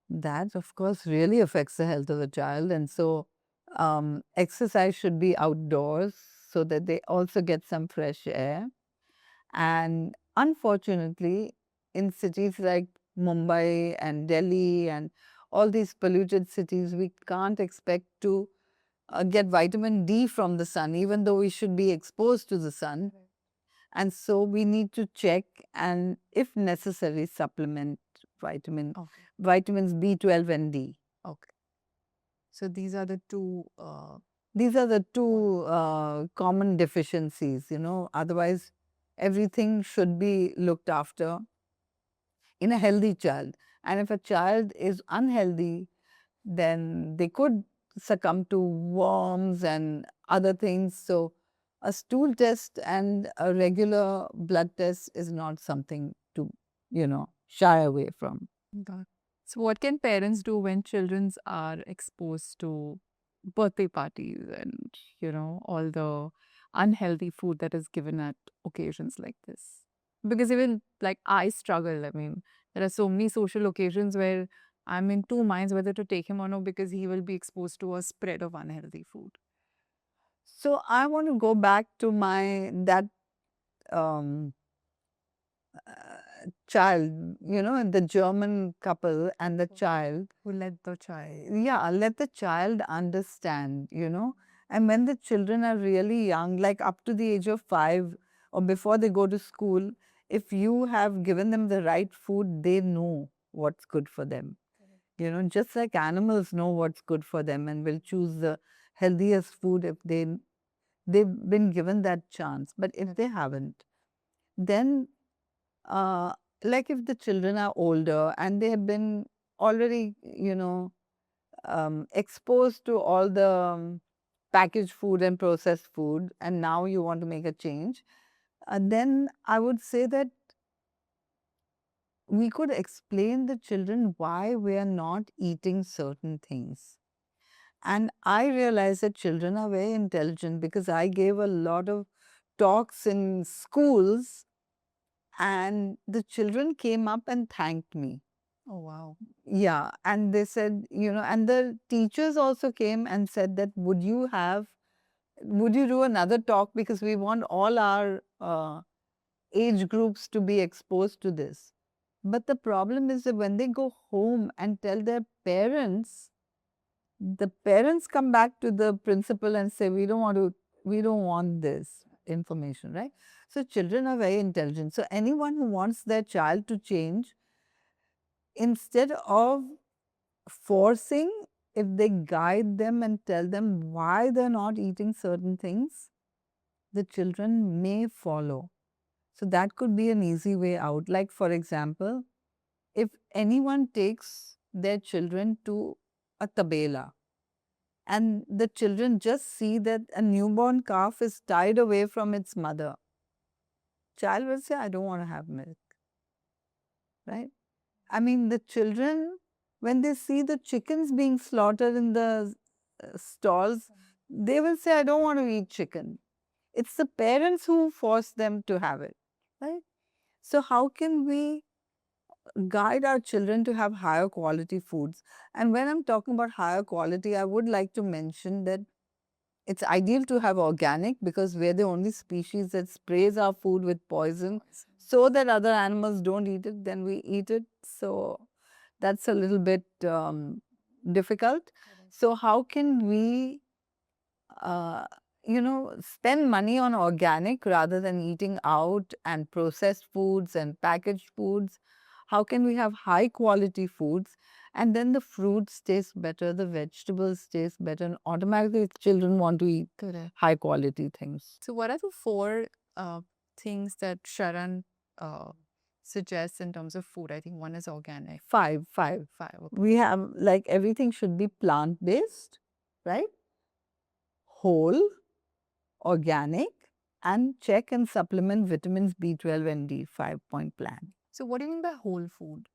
That, of course, really affects the health of the child. And so, exercise should be outdoors so that they also get some fresh air. And unfortunately, in cities like Mumbai and Delhi and all these polluted cities, we can't expect to get vitamin D from the sun, even though we should be exposed to the sun. And so we need to check and, if necessary, supplement vitamins B12 and D. Okay. So these are the two. These are the two common deficiencies, Otherwise, everything should be looked after in a healthy child. And if a child is unhealthy, then they could succumb to worms and other things. So, a stool test and a regular blood test is not something to, shy away from. Got it. So, what can parents do when children are exposed to birthday parties and, all the unhealthy food that is given at occasions like this? Because even like I struggle. I mean, there are so many social occasions where I'm in two minds whether to take him or no because he will be exposed to a spread of unhealthy food. So, I want to go back to that um, child, the German couple and the child. Who let the child? Yeah, let the child understand, And when the children are really young, like up to the age of 5 or before they go to school, if you have given them the right food, they know what's good for them. Just like animals know what's good for them and will choose the healthiest food if they've been given that chance. But if they haven't, then uh, like if the children are older and they have been already, exposed to all the packaged food and processed food, and now you want to make a change, then I would say that we could explain the children why we are not eating certain things. And I realize that children are very intelligent because I gave a lot of talks in schools, and the children came up and thanked me. Oh, wow. Yeah, and they said, and the teachers also came and said that would you do another talk, because we want all our age groups to be exposed to this. But the problem is that when they go home and tell their parents, the parents come back to the principal and say, we don't want this information, right? So children are very intelligent. So anyone who wants their child to change, instead of forcing, if they guide them and tell them why they're not eating certain things, the children may follow. So that could be an easy way out. Like, for example, if anyone takes their children to a tabela and the children just see that a newborn calf is tied away from its mother, child will say, I don't want to have milk, right? I mean, the children, when they see the chickens being slaughtered in the stalls, they will say, I don't want to eat chicken. It's the parents who force them to have it, right? So, how can we guide our children to have higher quality foods. And when I'm talking about higher quality, I would like to mention that it's ideal to have organic because we're the only species that sprays our food with poison so that other animals don't eat it, then we eat it. So that's a little bit difficult. So how can we uh, spend money on organic rather than eating out and processed foods and packaged foods? How can we have high quality foods? And then the fruits taste better, the vegetables taste better, and automatically children want to eat Correct. high quality things. So, what are the four things that Sharan uh, suggests in terms of food? I think one is organic. Five. Five. Okay. We have like everything should be plant based, right? Whole, organic, and check and supplement vitamins B12 and D, 5-point plan. So, what do you mean by whole food?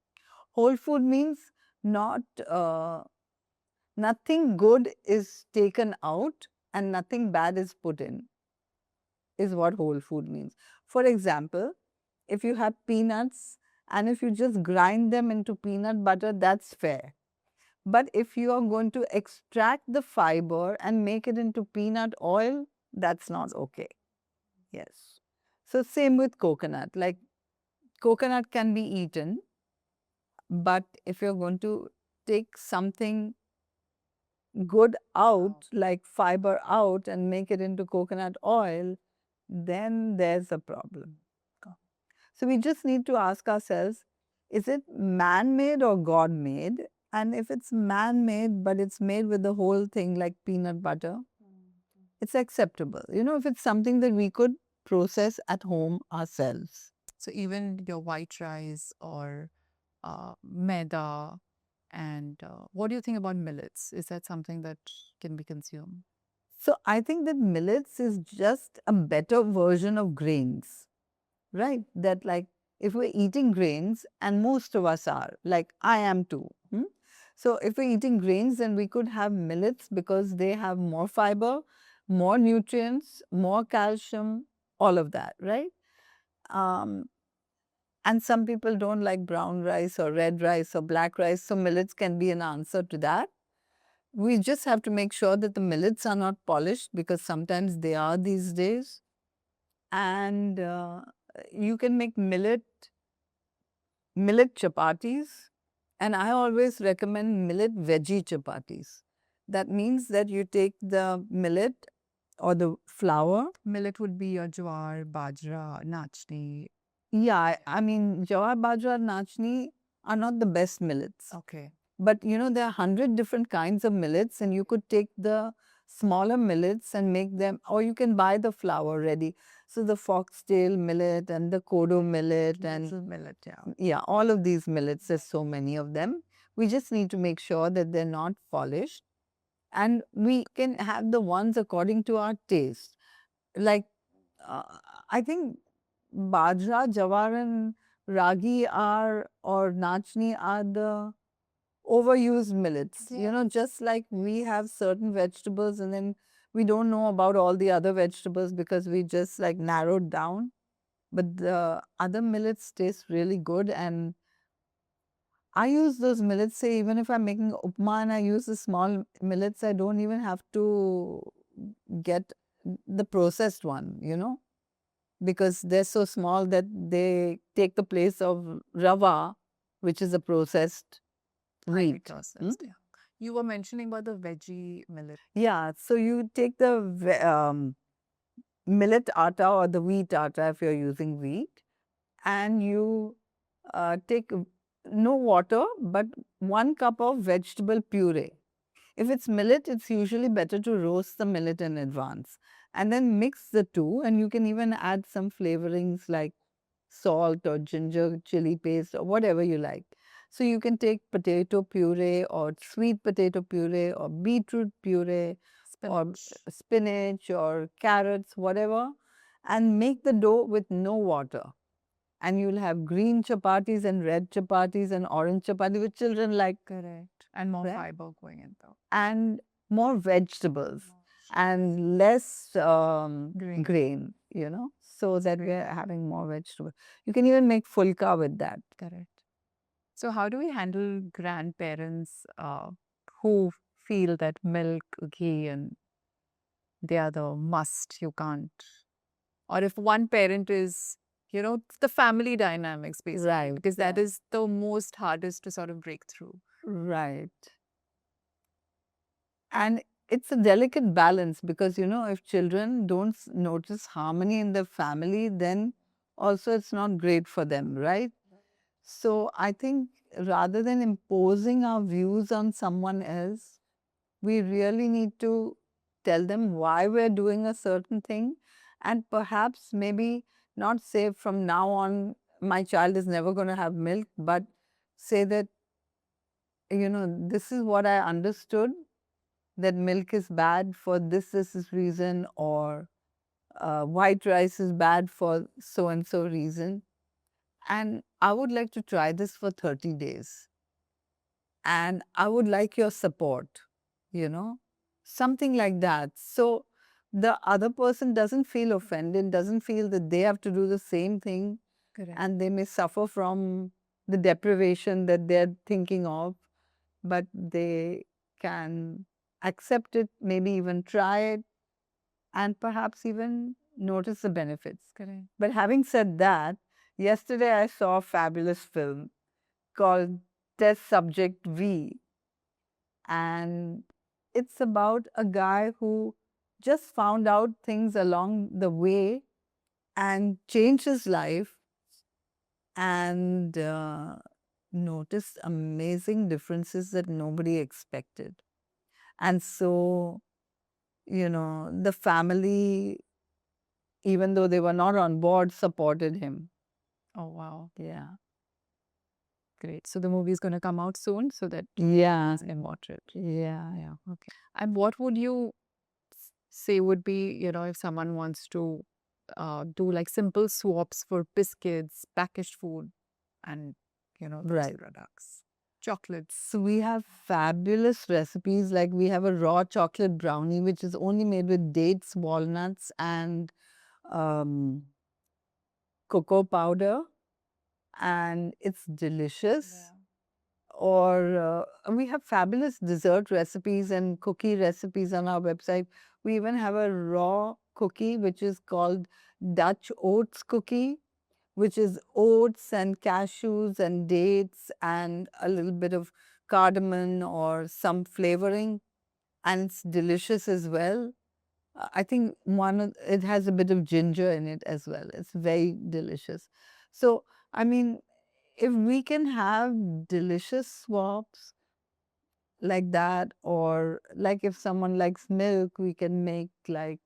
Whole food means not nothing good is taken out and nothing bad is put in, is what whole food means. For example, if you have peanuts and if you just grind them into peanut butter, that's fair. But if you are going to extract the fiber and make it into peanut oil, that's not okay. Yes. So same with coconut. Like coconut can be eaten, but if you're going to take something good out, like fiber out, and make it into coconut oil, then there's a problem. So we just need to ask ourselves, is it man-made or God-made? And if it's man-made, but it's made with the whole thing like peanut butter, it's acceptable. If it's something that we could process at home ourselves. So, even your white rice or maida, and what do you think about millets? Is that something that can be consumed? So I think that millets is just a better version of grains, right? That like if we're eating grains, and most of us are, like I am too. So if we're eating grains, then we could have millets because they have more fiber, more nutrients, more calcium, all of that, right? Um, and some people don't like brown rice or red rice or black rice, so millets can be an answer to that. We just have to make sure that the millets are not polished because sometimes they are these days. And you can make millet chapatis. And I always recommend millet veggie chapatis. That means that you take the millet or the flour. Millet would be your jowar, bajra, nachni. Yeah, I mean, jawar, bajra, nachni are not the best millets. Okay. But there are 100 different kinds of millets, and you could take the smaller millets and make them, or you can buy the flour ready. So the foxtail millet and the kodo millet and millet, all of these millets, there's so many of them. We just need to make sure that they're not polished, and we can have the ones according to our taste. Like uh, I think bajra, jawar, and ragi are, or nachni are the overused millets. Just like we have certain vegetables and then we don't know about all the other vegetables because we just like narrowed down. But the other millets taste really good, and I use those millets, say, even if I'm making upma and I use the small millets, I don't even have to get the processed one, because they're so small that they take the place of rava, which is a processed highly wheat. processed. Yeah. You were mentioning about the veggie millet. Yeah, so you take the millet atta or the wheat atta if you're using wheat, and you take no water but 1 cup of vegetable puree. If it's millet, it's usually better to roast the millet in advance and then mix the two, and you can even add some flavorings like salt or ginger chili paste or whatever you like. So you can take potato puree or sweet potato puree or beetroot puree or spinach or carrots, whatever, and make the dough with no water. And you'll have green chapatis and red chapatis and orange chapati, which children like. Correct. And more Right. fiber going in though. And more vegetables and less grain, so that we're having more vegetables. You can even make fulka with that. Correct. So, how do we handle grandparents who feel that milk, ghee, and they are the must? You can't. Or if one parent is, the family dynamics basically, Right. because that is the most hardest to sort of break through. Right. And it's a delicate balance because, if children don't notice harmony in the family, then also it's not great for them, right? So I think rather than imposing our views on someone else, we really need to tell them why we're doing a certain thing and perhaps maybe not say from now on, my child is never going to have milk, but say that, this is what I understood, that milk is bad for this reason, or white rice is bad for so and so reason. And I would like to try this for 30 days. And I would like your support, something like that. So the other person doesn't feel offended, doesn't feel that they have to do the same thing, Correct. and they may suffer from the deprivation that they're thinking of, but they can accept it, maybe even try it, and perhaps even notice the benefits. Correct. But having said that, yesterday I saw a fabulous film called Test Subject V, and it's about a guy who just found out things along the way and changed his life and noticed amazing differences that nobody expected. And so, the family, even though they were not on board, supported him. Oh, wow. Yeah. Great. So, the movie is going to come out soon so that Yeah. you can watch it. Yeah. Yeah. Okay. And what would you say would be, if someone wants to do like simple swaps for biscuits, packaged food, and, those Right. products, chocolates? So we have fabulous recipes. Like we have a raw chocolate brownie, which is only made with dates, walnuts, and um, cocoa powder, and it's delicious. Or we have fabulous dessert recipes and cookie recipes on our website. We even have a raw cookie, which is called Dutch oats cookie, which is oats and cashews and dates and a little bit of cardamom or some flavoring, and it's delicious as well. I think it has a bit of ginger in it as well. It's very delicious. So, I mean, if we can have delicious swaps like that, or like if someone likes milk, we can make like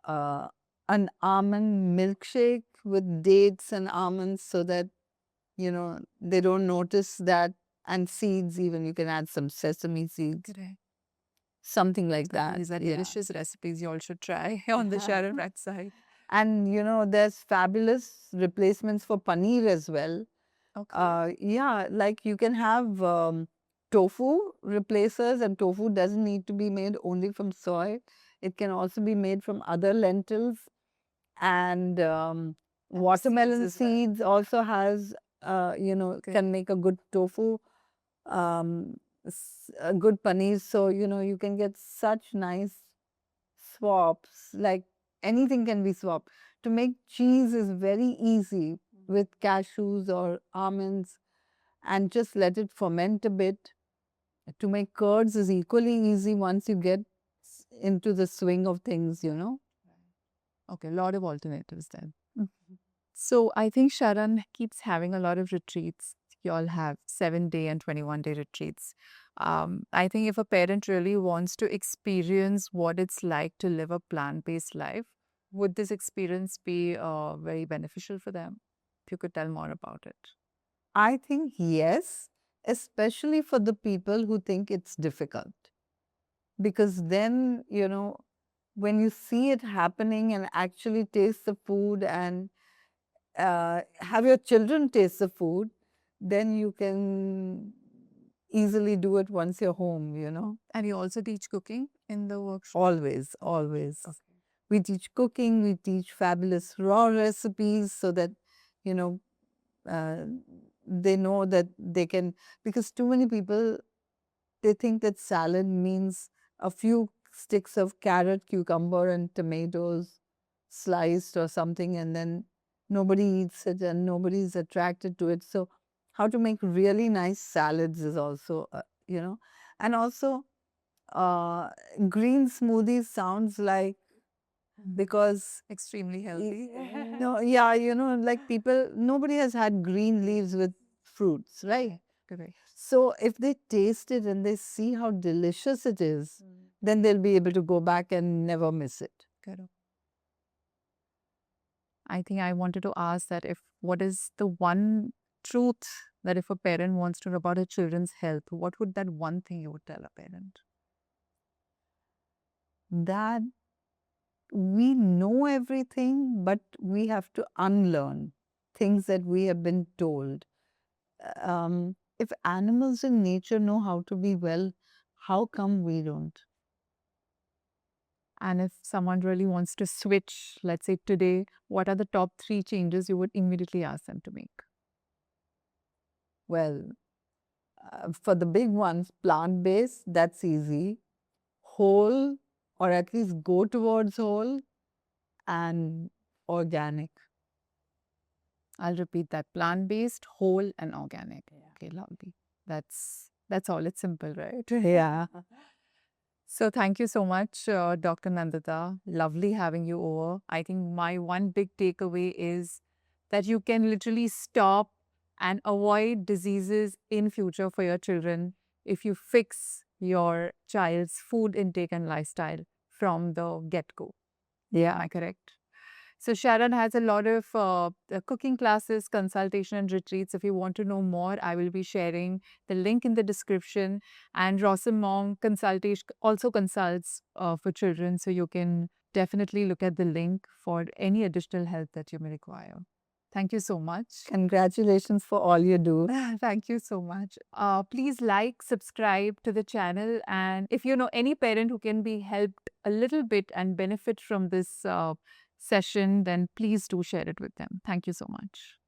uh, an almond milkshake with dates and almonds so that, they don't notice that, and seeds even. You can add some sesame seeds, Correct. something like that. These are Yeah. delicious recipes you all should try on the Sharon website. And there's fabulous replacements for paneer as well. Okay. Yeah, like you can have tofu replacers, and tofu doesn't need to be made only from soy. It can also be made from other lentils. And watermelon as well. seeds also has, Okay. can make a good tofu, a good paneer. So, you can get such nice swaps. Like anything can be swapped. To make cheese is very easy with cashews or almonds, and just let it ferment a bit. To make curds is equally easy once you get into the swing of things. Okay, a lot of alternatives then. So I think Sharan keeps having a lot of retreats. You all have 7-day and 21-day retreats. I think if a parent really wants to experience what it's like to live a plant-based life, would this experience be very beneficial for them? If you could tell more about it. I think yes, especially for the people who think it's difficult. Because then, when you see it happening and actually taste the food and have your children taste the food, then you can easily do it once you're home. And you also teach cooking in the workshop? Always, always. Okay. We teach cooking, we teach fabulous raw recipes so that, you know, uh, they know that they can, because too many people, they think that salad means a few sticks of carrot, cucumber, and tomatoes sliced or something, and then nobody eats it and nobody is attracted to it. So, how to make really nice salads is also, and also uh, green smoothies sounds like, because Extremely healthy. no, yeah, like people, nobody has had green leaves with fruits, right? Correct. So if they taste it and they see how delicious it is, then they'll be able to go back and never miss it. Correct. I think I wanted to ask that if what is the one truth that if a parent wants to know about a children's health, what would that one thing you would tell a parent? That we know everything, but we have to unlearn things that we have been told. If animals in nature know how to be well, how come we don't? And if someone really wants to switch, let's say today, what are the top 3 changes you would immediately ask them to make? Well, for the big ones, plant-based, that's easy. Whole, or at least go towards whole, and organic. I'll repeat that: plant-based, whole, and organic. Okay, lovely. That's all. It's simple, right? Yeah. So thank you so much, Dr. Nandita. Lovely having you over. I think my one big takeaway is that you can literally stop and avoid diseases in future for your children if you fix your child's food intake and lifestyle from the get-go. Yeah. Am I correct? So Sharon has a lot of cooking classes, consultation and retreats. If you want to know more, I will be sharing the link in the description. And Rossum Mom consultation also consults for children. So you can definitely look at the link for any additional help that you may require. Thank you so much. Congratulations for all you do. Thank you so much. Please like, subscribe to the channel. And if you know any parent who can be helped a little bit and benefit from this session, then please do share it with them. Thank you so much.